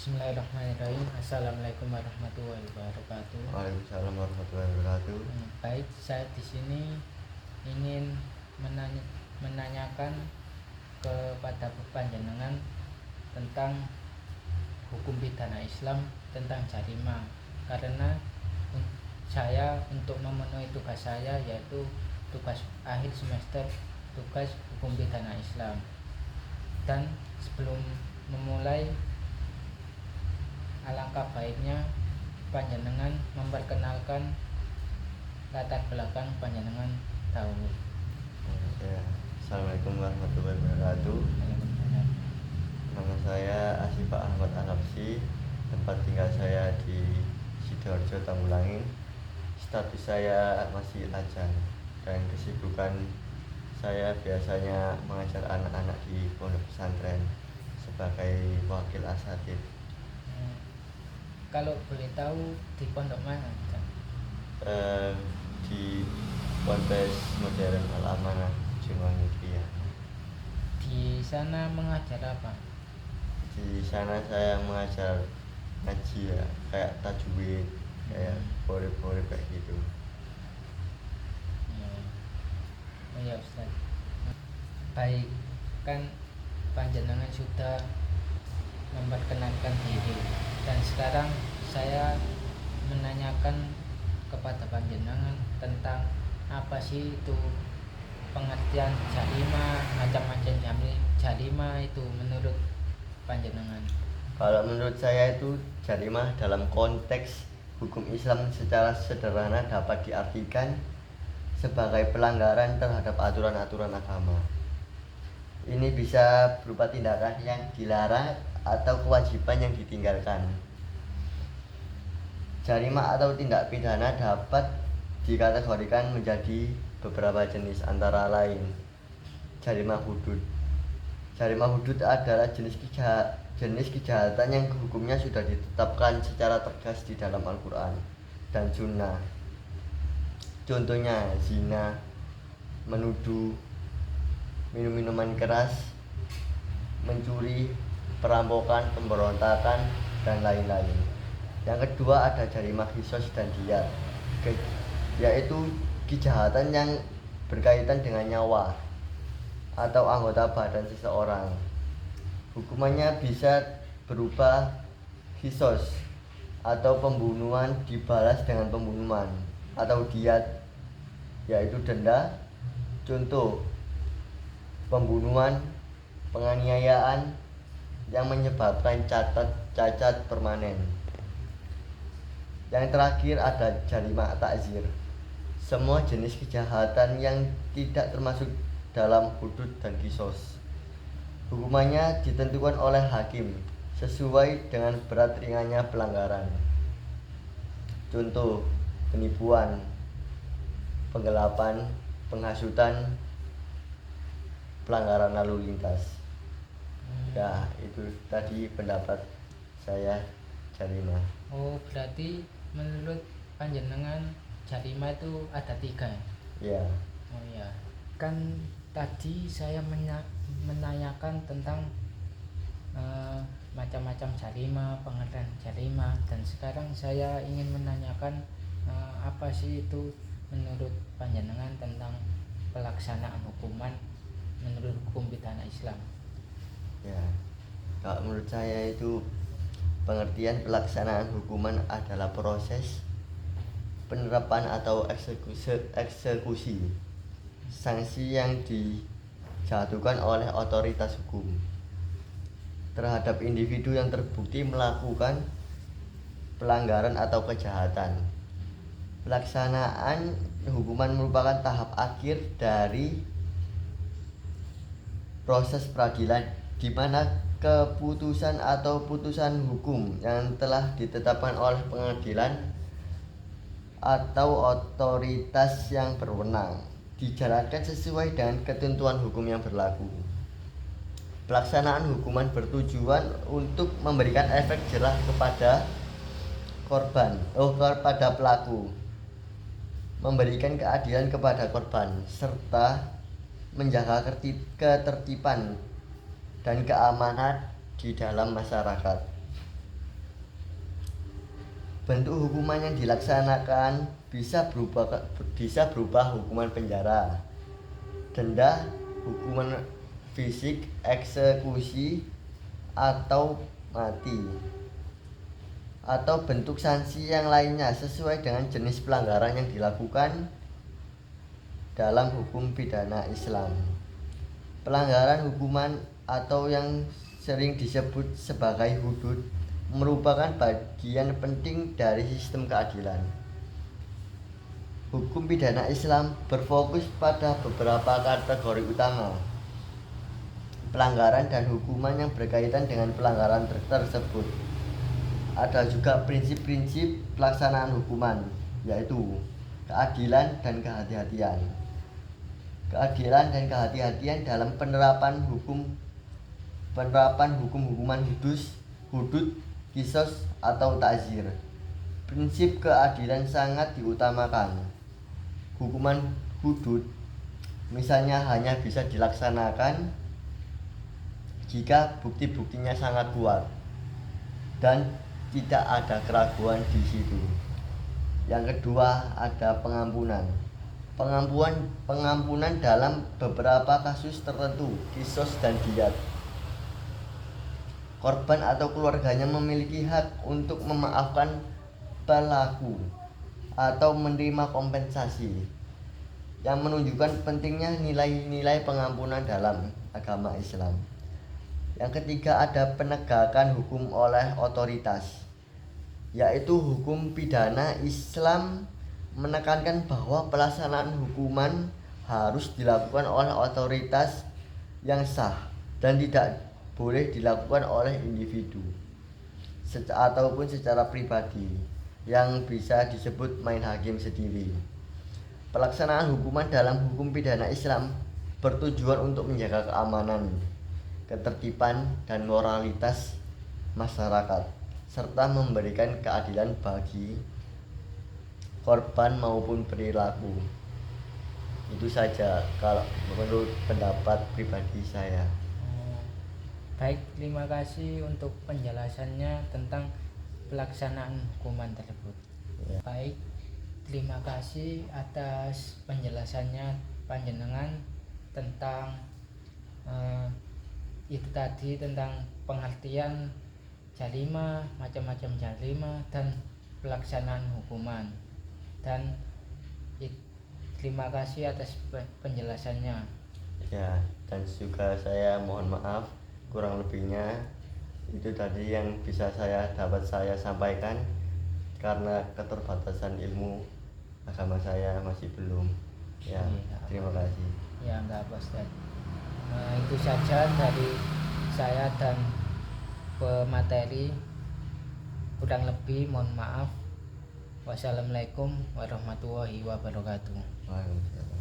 Bismillahirrahmanirrahim. Assalamualaikum warahmatullahi wabarakatuh. Waalaikumsalam warahmatullahi wabarakatuh. Baik, saya di sini ingin menanyakan kepada panjenengan tentang hukum pidana Islam tentang jarima, karena saya untuk memenuhi tugas saya, yaitu tugas akhir semester, tugas hukum pidana Islam. Dan sebelum memulai, alangkah baiknya panjenengan memperkenalkan latar belakang panjenengan dahulu. Ya, Assalamualaikum warahmatullahi wabarakatuh. Nama saya Asyifa Ahmad Anapsi. Tempat tinggal saya di Sidoarjo, Tanggulangin. Status saya masih lajang dan kesibukan saya biasanya mengajar anak-anak di pondok pesantren sebagai wakil asatidz. Kalau boleh tahu di pondok mana? Di Ponpes Modern Al-Amanah Jumangi. Di sana mengajar apa? Di sana saya mengajar ngaji, ya, kayak tajwid, kayak bore-bore kayak gitu. Ya Ustaz. Baik, kan panjenengan sudah memperkenalkan diri, dan sekarang saya menanyakan kepada panjenengan tentang apa sih itu pengertian jarima, macam-macam jarima itu menurut panjenengan. Kalau menurut saya itu jarimah dalam konteks hukum Islam secara sederhana dapat diartikan sebagai pelanggaran terhadap aturan-aturan agama. Ini bisa berupa tindakan yang dilarang atau kewajiban yang ditinggalkan. Jarimah atau tindak pidana dapat dikategorikan menjadi beberapa jenis, antara lain jarimah hudud. Jarimah hudud adalah jenis kejahatan yang hukumnya sudah ditetapkan secara tegas di dalam Al-Quran dan Sunnah. Contohnya zina, menuduh, minum minuman keras, mencuri, perampokan, pemberontakan, dan lain-lain. Yang kedua ada jarimah qisas dan diyat, yaitu kejahatan yang berkaitan dengan nyawa atau anggota badan seseorang. Hukumannya bisa berupa qisas atau pembunuhan dibalas dengan pembunuhan, atau diyat, yaitu denda. Contoh pembunuhan, penganiayaan yang menyebabkan cacat permanen. Yang terakhir ada jarimah takzir, semua jenis kejahatan yang tidak termasuk dalam hudud dan qisas. Hukumannya ditentukan oleh hakim sesuai dengan berat ringannya pelanggaran. Contoh penipuan, penggelapan, penghasutan, pelanggaran lalu lintas. Ya, itu tadi pendapat saya jarimah. Oh, berarti menurut panjenengan jarima itu ada 3 ya? Ya. Oh ya, kan tadi saya menanyakan tentang macam-macam jarima, pengertian jarima, dan sekarang saya ingin menanyakan apa sih itu menurut panjenengan tentang pelaksanaan hukuman menurut hukum pidana Islam. Ya, kalau menurut saya itu pengertian pelaksanaan hukuman adalah proses penerapan atau eksekusi sanksi yang dijatuhkan oleh otoritas hukum terhadap individu yang terbukti melakukan pelanggaran atau kejahatan. Pelaksanaan hukuman merupakan tahap akhir dari proses peradilan, di mana keputusan atau putusan hukum yang telah ditetapkan oleh pengadilan atau otoritas yang berwenang dijalankan sesuai dengan ketentuan hukum yang berlaku. Pelaksanaan hukuman bertujuan untuk memberikan efek jerah kepada kepada pelaku, memberikan keadilan kepada korban, serta menjaga ketertiban dan keamanan di dalam masyarakat. Bentuk hukuman yang dilaksanakan bisa berupa hukuman penjara, denda, hukuman fisik, eksekusi, atau mati, atau bentuk sanksi yang lainnya sesuai dengan jenis pelanggaran yang dilakukan dalam hukum pidana Islam. Pelanggaran hukuman atau yang sering disebut sebagai hudud merupakan bagian penting dari sistem keadilan. Hukum pidana Islam berfokus pada beberapa kategori utama pelanggaran dan hukuman yang berkaitan dengan pelanggaran tersebut. Ada juga prinsip-prinsip pelaksanaan hukuman, yaitu keadilan dan kehati-hatian. Keadilan dan kehati-hatian dalam penerapan hukum-hukuman hudud, kisos, atau ta'zir. Prinsip keadilan sangat diutamakan. Hukuman hudud misalnya hanya bisa dilaksanakan jika bukti-buktinya sangat kuat dan tidak ada keraguan di situ. Yang kedua, ada pengampunan. Pengampunan dalam beberapa kasus tertentu, kisos dan diyat. Korban atau keluarganya memiliki hak untuk memaafkan pelaku atau menerima kompensasi, yang menunjukkan pentingnya nilai-nilai pengampunan dalam agama Islam. Yang ketiga, ada penegakan hukum oleh otoritas, yaitu hukum pidana Islam menekankan bahwa pelaksanaan hukuman harus dilakukan oleh otoritas yang sah dan tidak boleh dilakukan oleh individu ataupun secara pribadi yang bisa disebut main hakim sendiri. Pelaksanaan hukuman dalam hukum pidana Islam bertujuan untuk menjaga keamanan, ketertiban, dan moralitas masyarakat, serta memberikan keadilan bagi korban maupun perilaku. Itu saja kalau menurut pendapat pribadi saya. Baik, terima kasih untuk penjelasannya tentang pelaksanaan hukuman tersebut. Ya. Baik, terima kasih atas penjelasannya panjenengan tentang itu tadi, tentang pengertian jarima, macam-macam jarima, dan pelaksanaan hukuman. Dan terima kasih atas penjelasannya. Ya, dan juga saya mohon maaf kurang lebihnya. Itu tadi yang bisa saya sampaikan karena keterbatasan ilmu agama saya masih belum. Ya, terima kasih. Ya, enggak apa Ustaz. Itu saja dari saya dan pemateri. Kurang lebih mohon maaf. Wassalamualaikum warahmatullahi wabarakatuh. Waalaikumsalam.